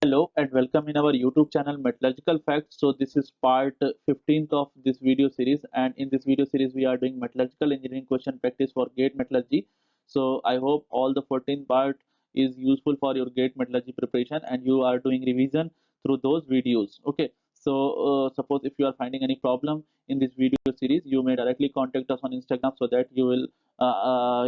Hello and welcome in our YouTube channel Metallurgical Facts. So this is part 15th of this video series, and in this video series we are doing metallurgical engineering question practice for gate metallurgy. So I hope all the 14th part is useful for your gate metallurgy preparation and you are doing revision through those videos. Okay. So suppose if you are finding any problem in this video series, you may directly contact us on Instagram so that you will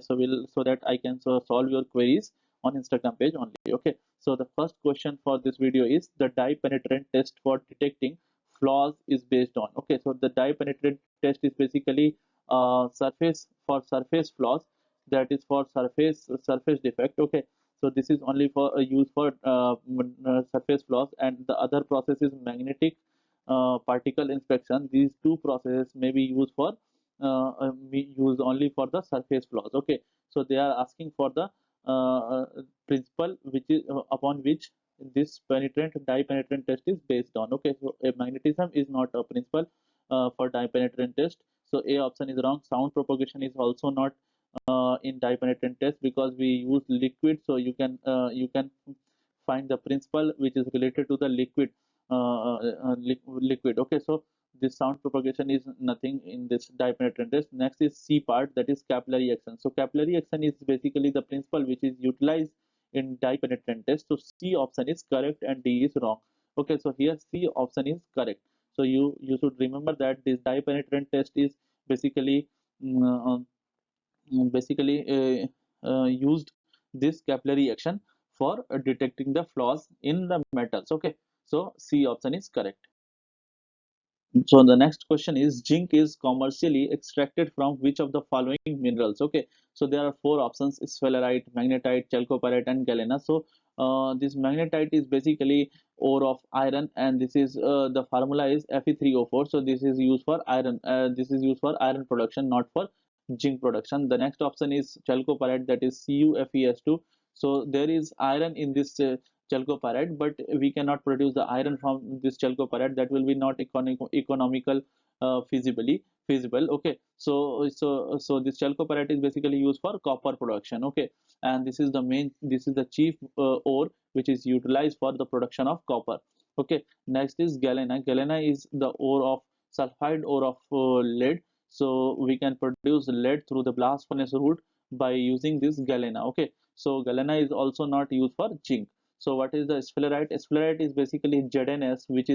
so that I can solve your queries on Instagram page only. Okay. So the first question for this video is the dye penetrant test for detecting flaws is based on. Okay, so the dye penetrant test is basically surface flaws, that is for surface defect. Okay, so this is only for used for surface flaws, and the other process is magnetic particle inspection. These two processes may be used for be used only for the surface flaws. Okay, so they are asking for the principle which is upon which this dye penetrant test is based on. Okay, so a magnetism is not a principle for dye penetrant test. So A option is wrong. Sound propagation is also not in dye penetrant test because we use liquid. So you can find the principle which is related to the liquid. Okay, so this sound propagation is nothing in this dye penetrant test. Next is C part, that is capillary action. So capillary action is basically the principle which is utilized in dye penetrant test. So C option is correct and D is wrong. Okay, so here C option is correct. So you should remember that this dye penetrant test is basically mm, used this capillary action for detecting the flaws in the metals. Okay, so C option is correct. So the next question is zinc is commercially extracted from which of the following minerals? Okay, so there are four options: sphalerite, magnetite, chalcopyrite, and galena. So this magnetite is basically ore of iron, and this is the formula is Fe3O4. So this is used for iron. This is used for iron production, not for zinc production. The next option is chalcopyrite, that is CuFeS2. So there is iron in this chalcopyrite, but we cannot produce the iron from this chalcopyrite. That will be not economical feasible. Okay, so this chalcopyrite is basically used for copper production. Okay, and this is the chief ore which is utilized for the production of copper. Okay, next is galena is the ore of sulfide ore of lead. So we can produce lead through the blast furnace route by using this galena. Okay, so galena is also not used for zinc. So what is the sphalerite? Sphalerite is basically ZnS, which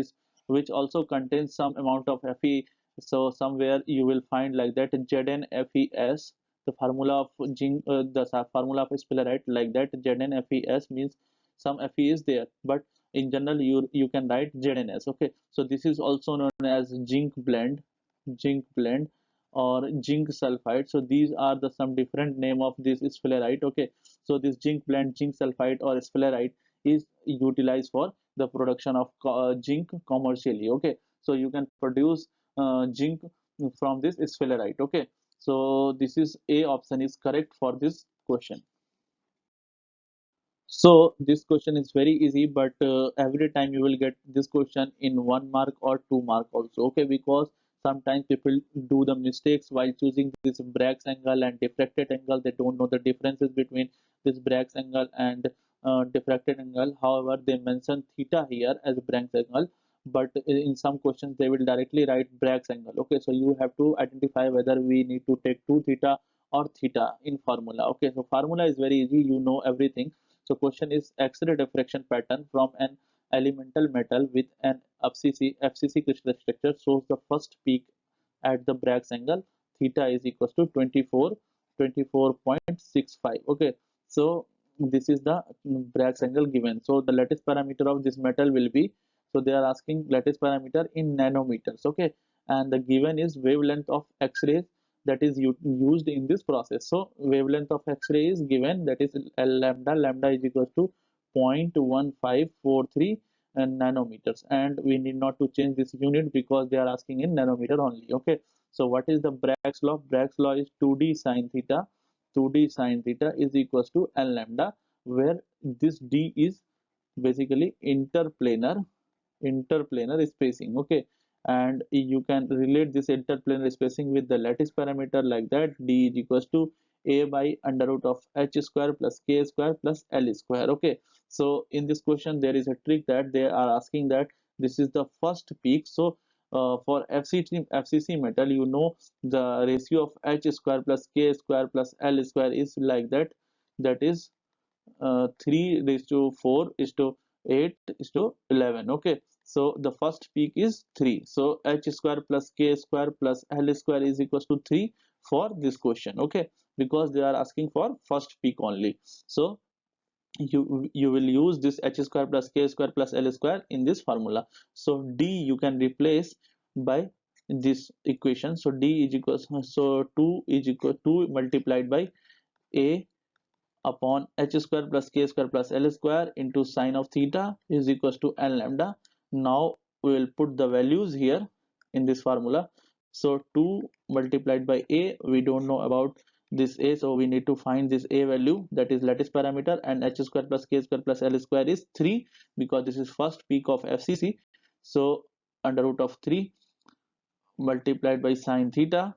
also contains some amount of Fe. So somewhere you will find like that ZnFeS. The formula of zinc, formula of sphalerite like that ZnFeS means some Fe is there, but in general you can write ZnS. Okay, so this is also known as zinc blend or zinc sulfide. So these are the some different name of this sphalerite. Okay, so this zinc blend, zinc sulfide or sphalerite is utilized for the production of zinc commercially. Okay, so you can produce zinc from this sphalerite. Okay, so this is A option is correct for this question. So this question is very easy, but every time you will get this question in 1 mark or 2 mark also. Okay, because sometimes people do the mistakes while choosing this Bragg's angle and diffracted angle. They don't know the differences between this Bragg's angle and diffracted angle. However, they mention theta here as Bragg's angle, but in some questions they will directly write Bragg's angle. Okay, so you have to identify whether we need to take 2 theta or theta in formula. Okay, so formula is very easy. You know everything. So question is X-ray diffraction pattern from an elemental metal with an FCC crystal structure shows the first peak at the Bragg's angle. Theta is equals to 24.65. Okay, so this is the Bragg's angle given. So the lattice parameter of this metal will be, so they are asking lattice parameter in nanometers. Okay, and the given is wavelength of X-rays that is used in this process. So wavelength of X-ray is given, that is lambda is equals to 0.1543 nanometers, and we need not to change this unit because they are asking in nanometer only. Okay, so what is the Bragg's law? Bragg's law is 2d sine theta. 2d sine theta is equals to L lambda, where this d is basically interplanar spacing. Okay, and you can relate this interplanar spacing with the lattice parameter like that. D is equals to A by under root of h square plus k square plus l square. Okay, so in this question there is a trick that they are asking that this is the first peak. So for FCC metal, you know the ratio of h square plus k square plus l square is like that, that is 3 raised to 4 is to 8 is to 11. Okay, so the first peak is 3, so h square plus k square plus l square is equals to 3 for this question. Okay, because they are asking for first peak only, so you will use this h square plus k square plus l square in this formula. So d you can replace by this equation. So d is equals, so 2 is equal to multiplied by a upon h square plus k square plus l square into sine of theta is equals to n lambda. Now we will put the values here in this formula. So 2 multiplied by a, we don't know about this a, so we need to find this a value, that is lattice parameter, and h square plus k square plus l square is 3 because this is first peak of FCC. So under root of 3 multiplied by sine theta.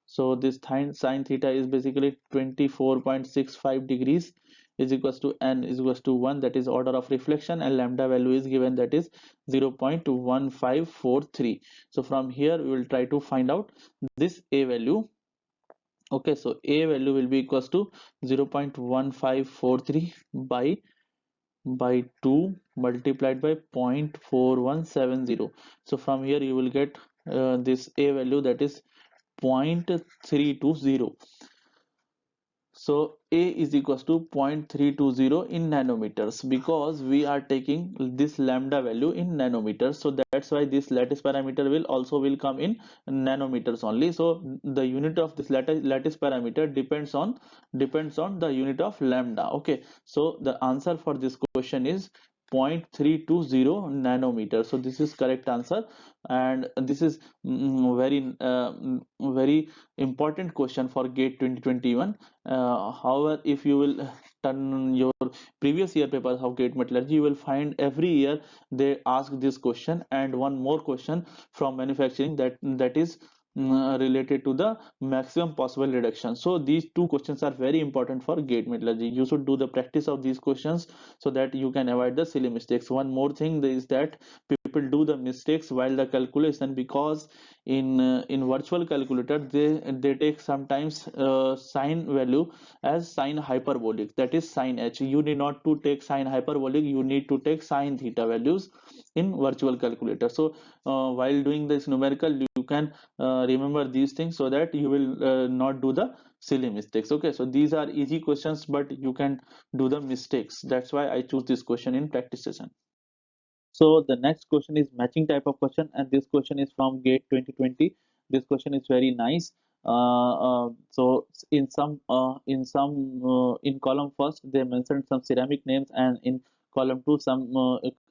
So this sine theta is basically 24.65 degrees is equals to n is equals to 1, that is order of reflection, and lambda value is given, that is 0.1543. So from here we will try to find out this a value. Okay, so a value will be equals to 0.1543 by 2 multiplied by 0.4170. So from here you will get this a value, that is 0.320. So A is equals to 0.320 in nanometers because we are taking this lambda value in nanometers. So that's why this lattice parameter will also will come in nanometers only. So the unit of this lattice parameter depends on the unit of lambda. Okay, so the answer for this question is 0.320 nanometer. So this is correct answer, and this is very important question for GATE 2021. However, if you will turn your previous year papers of GATE metallurgy, you will find every year they ask this question and one more question from manufacturing, that is related to the maximum possible reduction. So these two questions are very important for GATE metallurgy. You should do the practice of these questions so that you can avoid the silly mistakes. One more thing is that people do the mistakes while the calculation, because in virtual calculator they take sometimes sine value as sine hyperbolic, that is sine h. You need not to take sine hyperbolic, you need to take sine theta values in virtual calculator. So while doing this numerical, you can remember these things so that you will not do the silly mistakes. Okay, so these are easy questions but you can do the mistakes, that's why I choose this question in practice session. So the next question is matching type of question, and this question is from GATE 2020. This question is very nice. So in column first they mentioned some ceramic names, and in column two some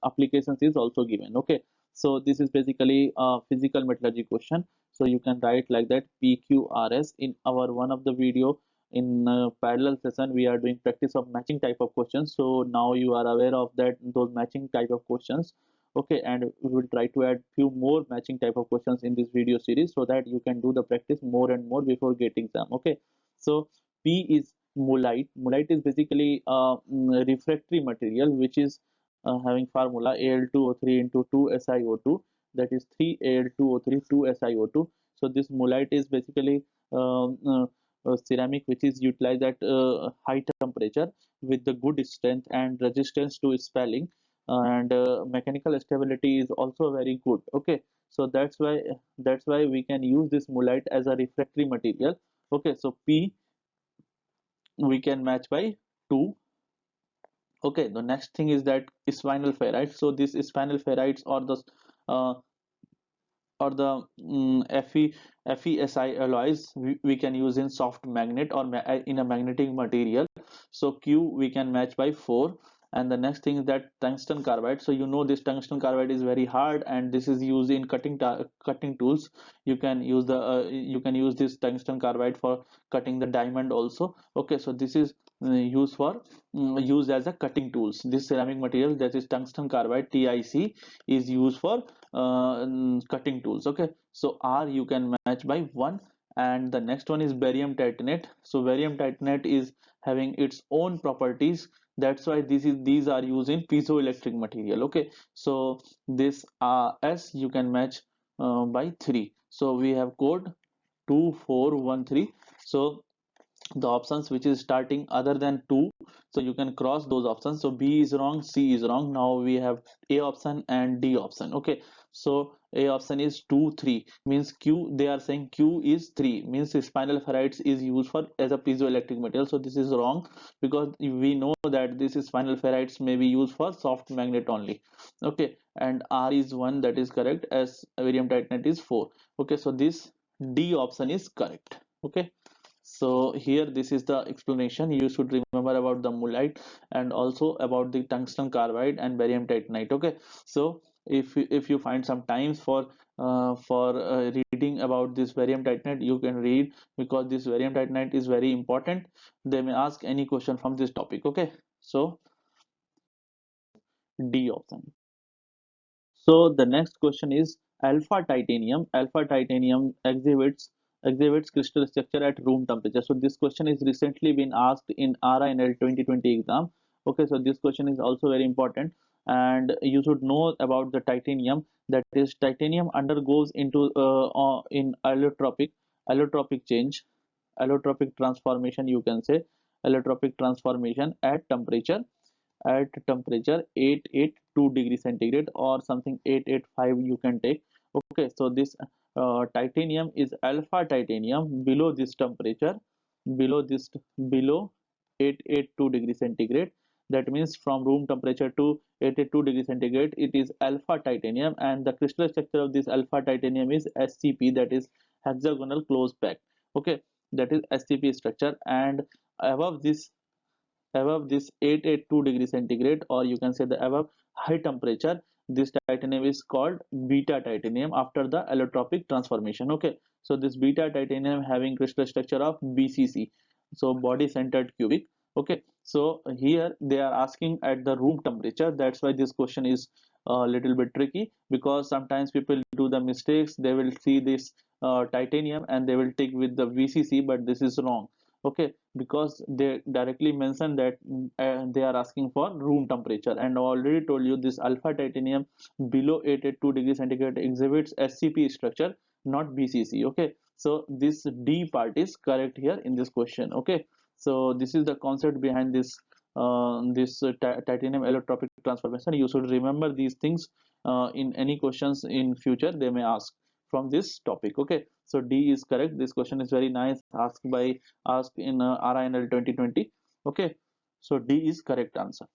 applications is also given. Okay, so this is basically a physical metallurgy question. So you can write like that PQRS. In our one of the video in parallel session we are doing practice of matching type of questions, so now you are aware of that those matching type of questions. Okay, and we will try to add few more matching type of questions in this video series so that you can do the practice more and more before getting exam. Okay, so P is mullite. Mullite is basically a refractory material which is having formula Al2O3 into 2SiO2, that is 3Al2O3 2SiO2. So this mullite is basically ceramic which is utilized at high temperature with the good strength and resistance to spalling, and mechanical stability is also very good. Okay, so that's why we can use this mullite as a refractory material. Okay, so P we can match by 2. Okay, the next thing is that spinel ferrite. So this spinel ferrites uh, or the FeSi alloys we can use in soft magnet or in a magnetic material. So Q we can match by 4. And the next thing is that tungsten carbide. So you know this tungsten carbide is very hard, and this is used in cutting tools. You can use this tungsten carbide for cutting the diamond also. Okay, so this is used as a cutting tools. This ceramic material, that is tungsten carbide TiC, is used for cutting tools. Okay, so R you can match by 1, and the next one is barium titanate. So barium titanate is having its own properties, that's why these are used in piezoelectric material. Okay, so this S you can match by 3. So we have code 2413. So the options which is starting other than 2, so you can cross those options. So B is wrong, C is wrong. Now we have A option and D option. Okay, so A option is 2 3 means Q, they are saying Q is 3 means spinel ferrites is used for as a piezoelectric material. So this is wrong because we know that this is spinel ferrites may be used for soft magnet only. Okay, and R is 1, that is correct, as barium titanate is 4. Okay, so this D option is correct. Okay, so here this is the explanation you should remember about the mullite and also about the tungsten carbide and barium titanate. Okay, so if you find some times for reading about this barium titanate, you can read, because this barium titanate is very important. They may ask any question from this topic. Okay, so D option. So the next question is alpha titanium. Alpha titanium exhibits crystal structure at room temperature. So this question is recently been asked in RINL 2020 exam. Okay, so this question is also very important, and you should know about the titanium. That is, titanium undergoes into in allotropic change, allotropic transformation. You can say allotropic transformation at temperature 882 degrees centigrade or something 885 you can take. Okay, so this titanium is alpha titanium below this temperature, below this below 882 degrees centigrade. That means from room temperature to 882 degrees centigrade, it is alpha titanium, and the crystal structure of this alpha titanium is SCP, that is hexagonal close pack. Okay, that is SCP structure. And above this 882 degrees centigrade, or you can say the above high temperature, this titanium is called beta titanium after the allotropic transformation. Okay, so this beta titanium having crystal structure of BCC, so body centered cubic. Okay, so here they are asking at the room temperature. That's why this question is a little bit tricky, because sometimes people do the mistakes. They will see this titanium and they will take with the VCC, but this is wrong. Okay, because they directly mention that they are asking for room temperature, and I already told you this alpha titanium below 882 degrees centigrade exhibits SCP structure, not BCC. Okay, so this D part is correct here in this question. Okay, so this is the concept behind this titanium allotropic transformation. You should remember these things in any questions in future they may ask from this topic. Okay, so D is correct. This question is very nice, asked in RINL 2020. Okay, so D is correct answer.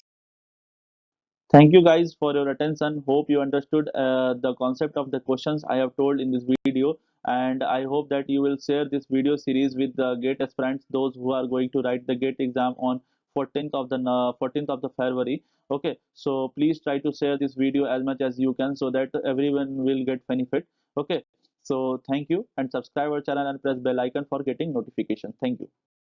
Thank you guys for your attention. Hope you understood the concept of the questions I have told in this video, and I hope that you will share this video series with the GATE aspirants, those who are going to write the GATE exam on 14th of the February. Okay, so please try to share this video as much as you can, so that everyone will get benefit. Okay, so thank you, and subscribe our channel and press bell icon for getting notification. Thank you.